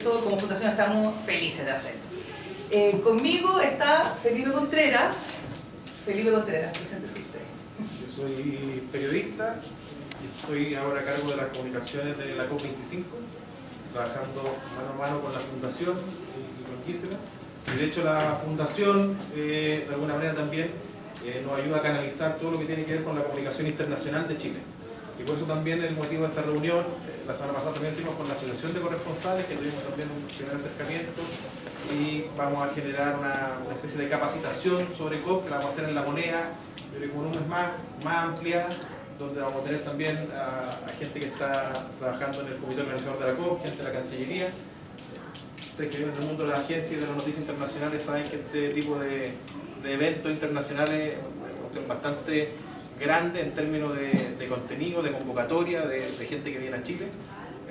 Eso como fundación estamos felices de hacer. Conmigo está Felipe Contreras. Felipe Contreras, preséntese usted. Yo soy periodista y estoy ahora a cargo de las comunicaciones de la COP25, trabajando mano a mano con la Fundación y con Gisela. Y de hecho la Fundación, de alguna manera también, nos ayuda a canalizar todo lo que tiene que ver con la comunicación internacional de Chile. Y por eso también el motivo de esta reunión, la semana pasada también estuvimos con la Asociación de Corresponsales, que tuvimos también un primer acercamiento, y vamos a generar una especie de capacitación sobre COP, que la vamos a hacer en La Moneda, pero con un mes más amplia, donde vamos a tener también a gente que está trabajando en el comité organizador de la COP, gente de la Cancillería. Ustedes que viven en el mundo de las agencias y de las noticias internacionales saben que este tipo de eventos internacionales es bastante grande en términos de contenido, de convocatoria, de gente que viene a Chile.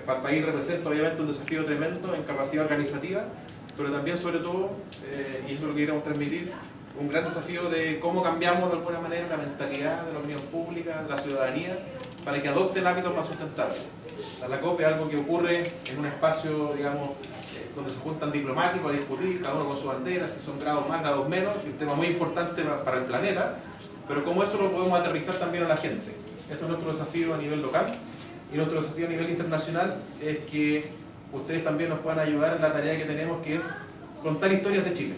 Para el país representa obviamente un desafío tremendo en capacidad organizativa, pero también sobre todo, y eso es lo que queremos transmitir, un gran desafío de cómo cambiamos de alguna manera la mentalidad de la opinión pública, de la ciudadanía, para que adopten hábitos más sustentables. La COP es algo que ocurre en un espacio, digamos, donde se juntan diplomáticos a discutir, cada uno con su bandera, si son grados más, grados menos, y un tema muy importante para el planeta, pero cómo eso lo podemos aterrizar también a la gente. Ese es nuestro desafío a nivel local, y nuestro desafío a nivel internacional es que ustedes también nos puedan ayudar en la tarea que tenemos, que es contar historias de Chile,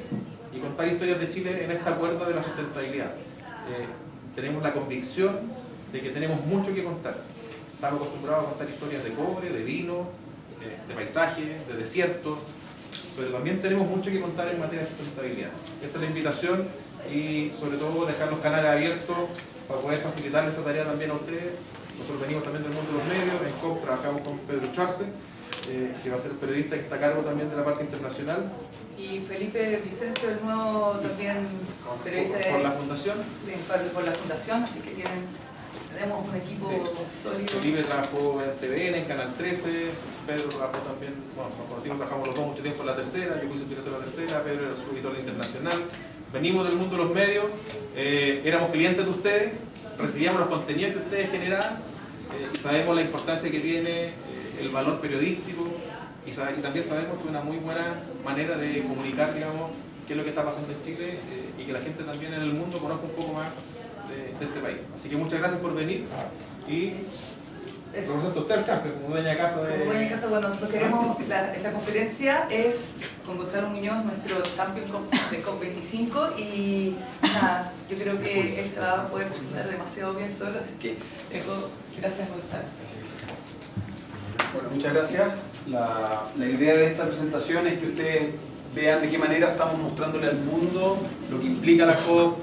y contar historias de Chile en esta cuerda de la sustentabilidad. Tenemos la convicción de que tenemos mucho que contar. Estamos acostumbrados a contar historias de cobre, de vino, de paisaje, de desierto, pero también tenemos mucho que contar en materia de sustentabilidad. Esa es la invitación, y sobre todo dejar los canales abiertos para poder facilitarle esa tarea también a ustedes. Nosotros venimos también del mundo de los medios, en COP trabajamos con Pedro Schwarze, que va a ser el periodista que está a cargo también de la parte internacional. Y Felipe Vicencio, el nuevo también periodista por la Fundación. Por la Fundación, así que tenemos un equipo sólido. Felipe trabajó en TVN, en Canal 13, Pedro trabajó también, bueno, nos conocimos, trabajamos los dos mucho tiempo en La Tercera, yo fui subdirector de La Tercera, Pedro era subeditor de Internacional. Venimos del mundo de los medios, éramos clientes de ustedes, recibíamos los contenidos que ustedes generaban, y sabemos la importancia que tiene el valor periodístico, y también sabemos que es una muy buena manera de comunicar, digamos, qué es lo que está pasando en Chile, y que la gente también en el mundo conozca un poco más de este país. Así que muchas gracias por venir, y represento a usted al Champion, como dueña de casa de... Como dueña de casa, bueno, nosotros queremos, esta conferencia es con Gonzalo Muñoz, nuestro champion de COP25, y nada, yo creo que él se va a poder presentar demasiado bien solo, así que gracias Gonzalo. Bueno, muchas gracias. La idea de esta presentación es que ustedes vean de qué manera estamos mostrándole al mundo lo que implica la COP.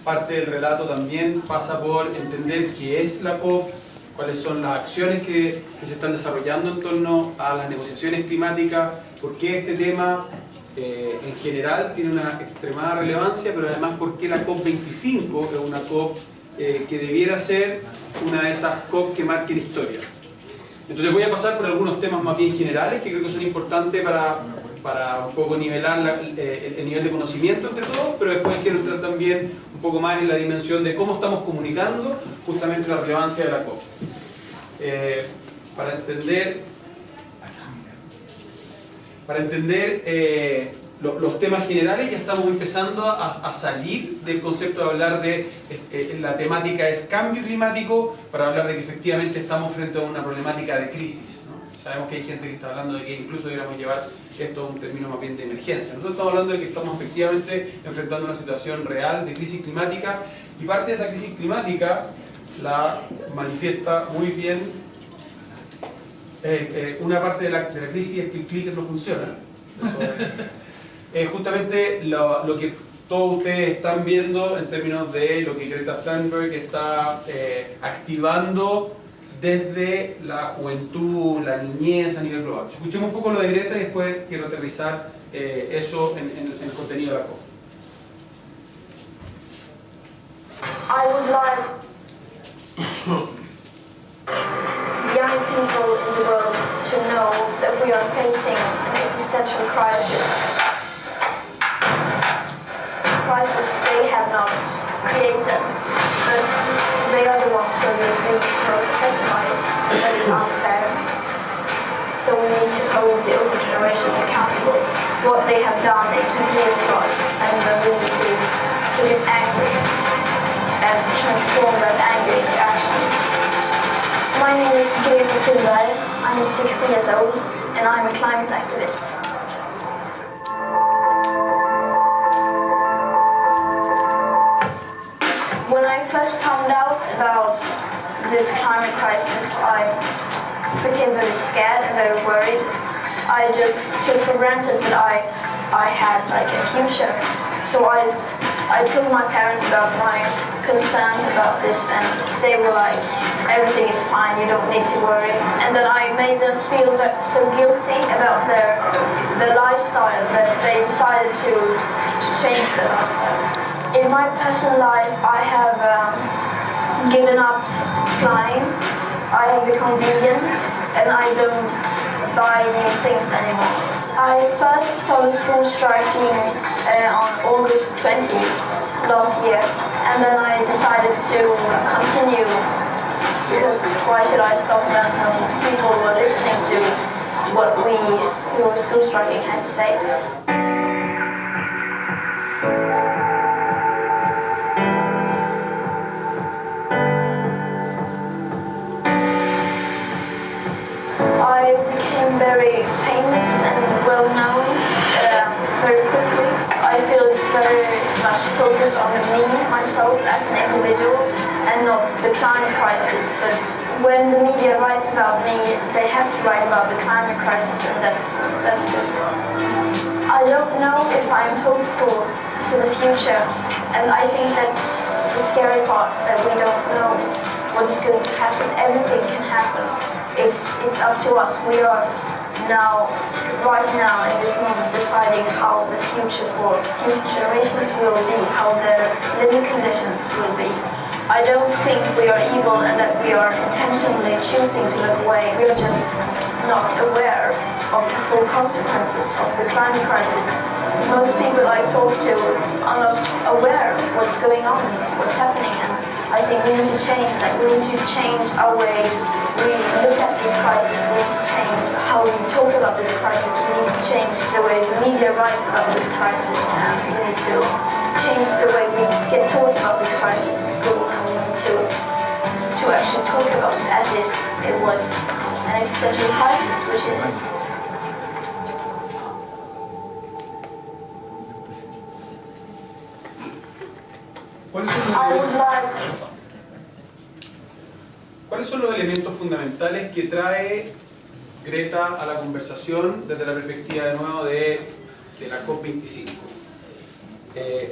Parte del relato también pasa por entender qué es la COP, cuáles son las acciones que se están desarrollando en torno a las negociaciones climáticas, por qué este tema en general tiene una extremada relevancia, pero además por qué la COP25 es una COP que debiera ser una de esas COP que marquen historia. Entonces voy a pasar por algunos temas más bien generales que creo que son importantes para un poco nivelar el nivel de conocimiento entre todos, pero después quiero entrar también un poco más en la dimensión de cómo estamos comunicando justamente la relevancia de la COP. Para entender los temas generales, ya estamos empezando a salir del concepto de hablar de la temática es cambio climático, para hablar de que efectivamente estamos frente a una problemática de crisis, ¿no? Sabemos que hay gente que está hablando de que incluso deberíamos llevar esto a un término más bien de emergencia. Nosotros estamos hablando de que estamos efectivamente enfrentando una situación real de crisis climática, y parte de esa crisis climática la manifiesta muy bien una parte de la crisis, es que el clicker no funciona. Eso justamente lo que todos ustedes están viendo en términos de lo que Greta Thunberg está activando desde la juventud, la niñez a nivel global. Escuchemos un poco lo de Greta y después quiero aterrizar eso en el contenido de la COP. I would like young people in the world to know that we are facing an existential crisis. A crisis they have not created, but they are the ones who are being most affected by it. That is unfair. So we need to hold the older generations what they have done, it really was, and we need to get angry and transform that anger into action. My name is Greta Thunberg. I'm 60 years old and I'm a climate activist. When I first found out about this climate crisis, I became very scared and very worried. I just took for granted that I had like a future. So I told my parents about my concern about this, and they were like, everything is fine, you don't need to worry. And then I made them feel so guilty about their lifestyle that they decided to change their lifestyle. In my personal life, I have given up flying. I have become vegan, and I don't buy new things anymore. I first started school striking on August 20 last year, and then I decided to continue because why should I stop then when people were listening to what we who were school striking had to say. I became very famous and well known very quickly. I feel it's very much focused on me, myself as an individual, and not the climate crisis. But when the media writes about me, they have to write about the climate crisis, and that's good. I don't know if I'm hopeful for the future, and I think that's the scary part, that we don't know what is going to happen. Everything can happen. It's up to us. We are right now in this moment deciding how the future for future generations will be, how their living conditions will be. I don't think we are evil and that we are intentionally choosing to look away. We are just not aware of the full consequences of the climate crisis. Most people I talk to are not aware of what's going on, what's happening, and I think we need to change that. We need to change our way we look at this crisis. We need to change how we talk about this crisis. We need to change the way the media writes about this crisis, and we need to change the way we get taught about this crisis in school, and we need to actually talk about it as if it was an existential crisis, which it is. ¿Cuáles son los elementos fundamentales que trae Greta a la conversación desde la perspectiva de nuevo de la COP25?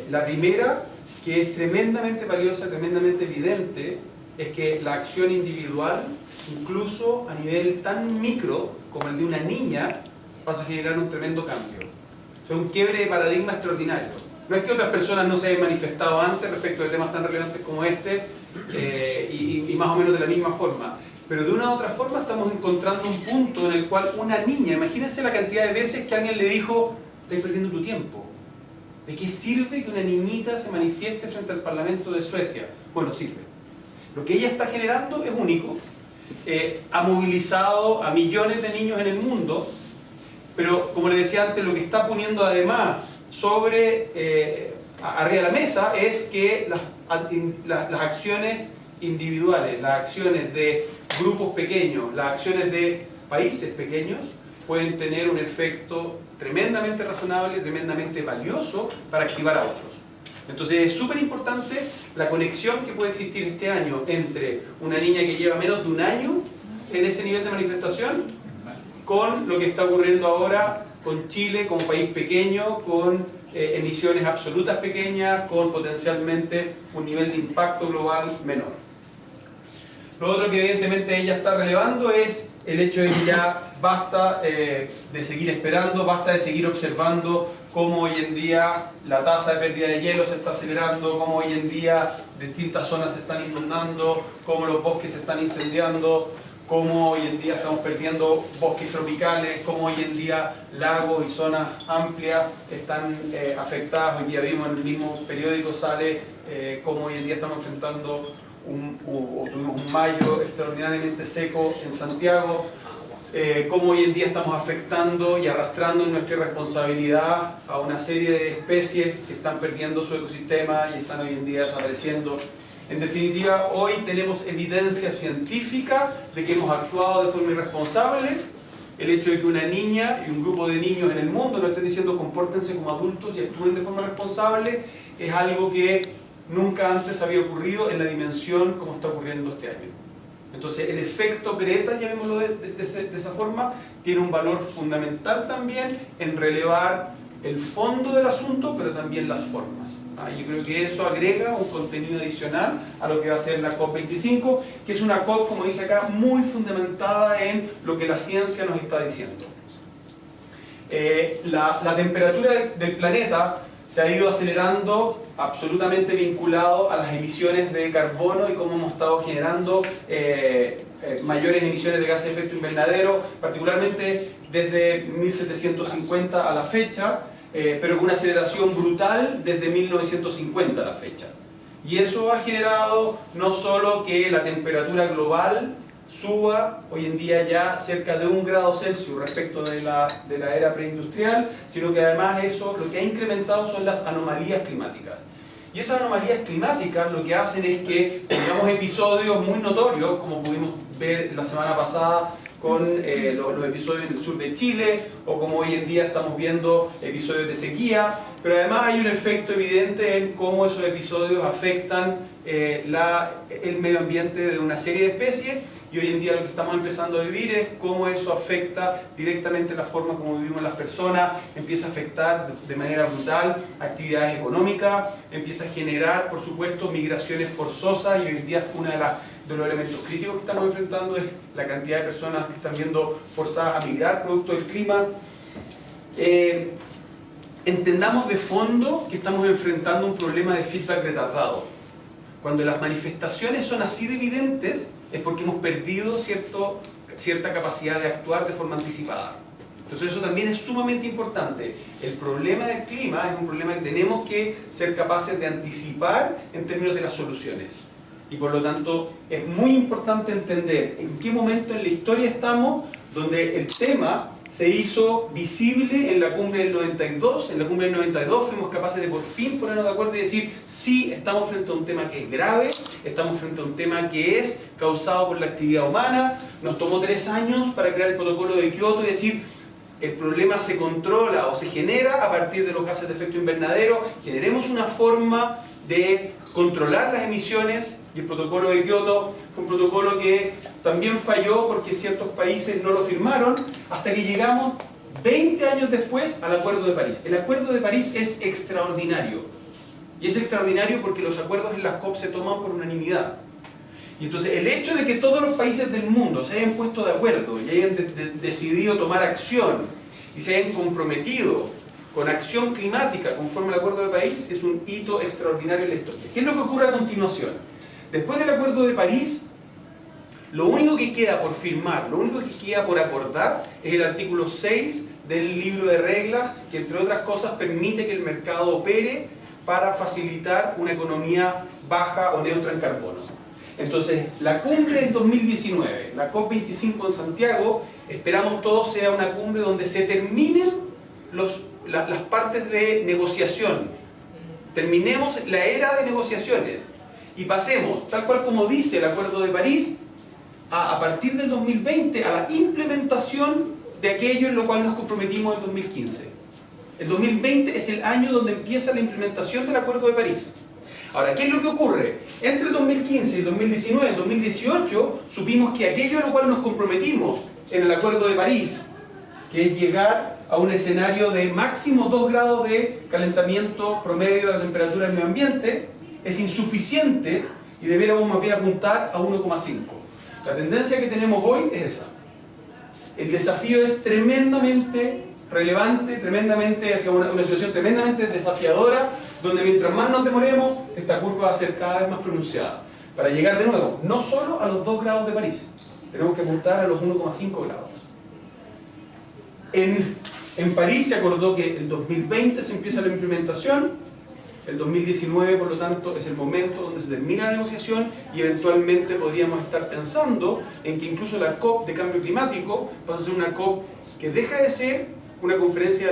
La primera, que es tremendamente valiosa, tremendamente evidente, es que la acción individual, incluso a nivel tan micro como el de una niña, pasa a generar un tremendo cambio. Es un quiebre de paradigma extraordinario. No es que otras personas no se hayan manifestado antes respecto de temas tan relevantes como este, y más o menos de la misma forma. Pero de una u otra forma estamos encontrando un punto en el cual una niña, imagínense la cantidad de veces que alguien le dijo, estás perdiendo tu tiempo. ¿De qué sirve que una niñita se manifieste frente al Parlamento de Suecia? Bueno, sirve. Lo que ella está generando es único. Ha movilizado a millones de niños en el mundo, pero como les decía antes, lo que está poniendo además sobre arriba de la mesa es que las acciones individuales, las acciones de grupos pequeños, las acciones de países pequeños pueden tener un efecto tremendamente razonable, tremendamente valioso para activar a otros. Entonces es súper importante la conexión que puede existir este año entre una niña que lleva menos de un año en ese nivel de manifestación con lo que está ocurriendo ahora con Chile como país pequeño, con emisiones absolutas pequeñas, con potencialmente un nivel de impacto global menor. Lo otro que evidentemente ella está relevando es el hecho de que ya basta de seguir esperando, basta de seguir observando cómo hoy en día la tasa de pérdida de hielo se está acelerando, cómo hoy en día distintas zonas se están inundando, cómo los bosques se están incendiando, cómo hoy en día estamos perdiendo bosques tropicales, cómo hoy en día lagos y zonas amplias están afectadas. Hoy día vimos en el mismo periódico sale cómo hoy en día estamos enfrentando tuvimos un mayo extraordinariamente seco en Santiago. cómo hoy en día estamos afectando y arrastrando en nuestra irresponsabilidad a una serie de especies que están perdiendo su ecosistema y están hoy en día desapareciendo. En definitiva, hoy tenemos evidencia científica de que hemos actuado de forma irresponsable. El hecho de que una niña y un grupo de niños en el mundo nos estén diciendo compórtense como adultos y actúen de forma responsable es algo que nunca antes había ocurrido en la dimensión como está ocurriendo este año. Entonces el efecto Greta, llamémoslo de esa forma, tiene un valor fundamental también en relevar el fondo del asunto, pero también las formas. Yo creo que eso agrega un contenido adicional a lo que va a ser la COP25, que es una COP, como dice acá, muy fundamentada en lo que la ciencia nos está diciendo. La temperatura del planeta se ha ido acelerando, absolutamente vinculado a las emisiones de carbono y cómo hemos estado generando mayores emisiones de gases de efecto invernadero, particularmente desde 1750 a la fecha, pero con una aceleración brutal desde 1950 a la fecha. Y eso ha generado no solo que la temperatura global suba hoy en día ya cerca de 1 grado Celsius respecto de la era preindustrial, sino que además eso lo que ha incrementado son las anomalías climáticas. Y esas anomalías climáticas lo que hacen es que tengamos episodios muy notorios, como pudimos ver la semana pasada con los episodios en el sur de Chile, o como hoy en día estamos viendo episodios de sequía, pero además hay un efecto evidente en cómo esos episodios afectan el medio ambiente de una serie de especies, y hoy en día lo que estamos empezando a vivir es cómo eso afecta directamente la forma como vivimos las personas, empieza a afectar de manera brutal actividades económicas, empieza a generar, por supuesto, migraciones forzosas, y hoy en día uno de los elementos críticos que estamos enfrentando es la cantidad de personas que están viendo forzadas a migrar producto del clima. Entendamos de fondo que estamos enfrentando un problema de feedback retardado. Cuando las manifestaciones son así de evidentes, es porque hemos perdido cierta capacidad de actuar de forma anticipada. Entonces eso también es sumamente importante. El problema del clima es un problema que tenemos que ser capaces de anticipar en términos de las soluciones. Y por lo tanto es muy importante entender en qué momento en la historia estamos donde el tema se hizo visible en la cumbre del 92. En la cumbre del 92 fuimos capaces de por fin ponernos de acuerdo y decir sí, estamos frente a un tema que es grave, estamos frente a un tema que es causado por la actividad humana. Nos tomó 3 años para crear el protocolo de Kioto y decir el problema se controla o se genera a partir de los gases de efecto invernadero, generemos una forma de controlar las emisiones. Y el protocolo de Kioto fue un protocolo que también falló porque ciertos países no lo firmaron, hasta que llegamos 20 años después al Acuerdo de París. El Acuerdo de París es extraordinario. Y es extraordinario porque los acuerdos en las COP se toman por unanimidad. Y entonces el hecho de que todos los países del mundo se hayan puesto de acuerdo y hayan decidido tomar acción y se hayan comprometido con acción climática conforme al Acuerdo de París es un hito extraordinario en la historia. ¿Qué es lo que ocurre a continuación? Después del Acuerdo de París, lo único que queda por firmar, lo único que queda por acordar es el artículo 6 del libro de reglas, que entre otras cosas permite que el mercado opere para facilitar una economía baja o neutra en carbono. Entonces, la cumbre del 2019, la COP25 en Santiago, esperamos todos sea una cumbre donde se terminen las partes de negociación. Terminemos la era de negociaciones. Y pasemos, tal cual como dice el Acuerdo de París, a partir del 2020 a la implementación de aquello en lo cual nos comprometimos en 2015. El 2020 es el año donde empieza la implementación del Acuerdo de París. Ahora, ¿qué es lo que ocurre? Entre el 2015 y el 2019, el 2018, supimos que aquello en lo cual nos comprometimos en el Acuerdo de París, que es llegar a un escenario de máximo 2 grados de calentamiento promedio de la temperatura del medio ambiente, es insuficiente y debiéramos más bien apuntar a 1,5. La tendencia que tenemos hoy es esa. El desafío es tremendamente relevante, una situación tremendamente desafiadora, donde mientras más nos demoremos, esta curva va a ser cada vez más pronunciada. Para llegar de nuevo, no solo a los 2 grados de París, tenemos que apuntar a los 1,5 grados. En París se acordó que en 2020 se empieza la implementación. El 2019, por lo tanto, es el momento donde se termina la negociación y eventualmente podríamos estar pensando en que incluso la COP de cambio climático pasa a ser una COP que deja de ser una conferencia de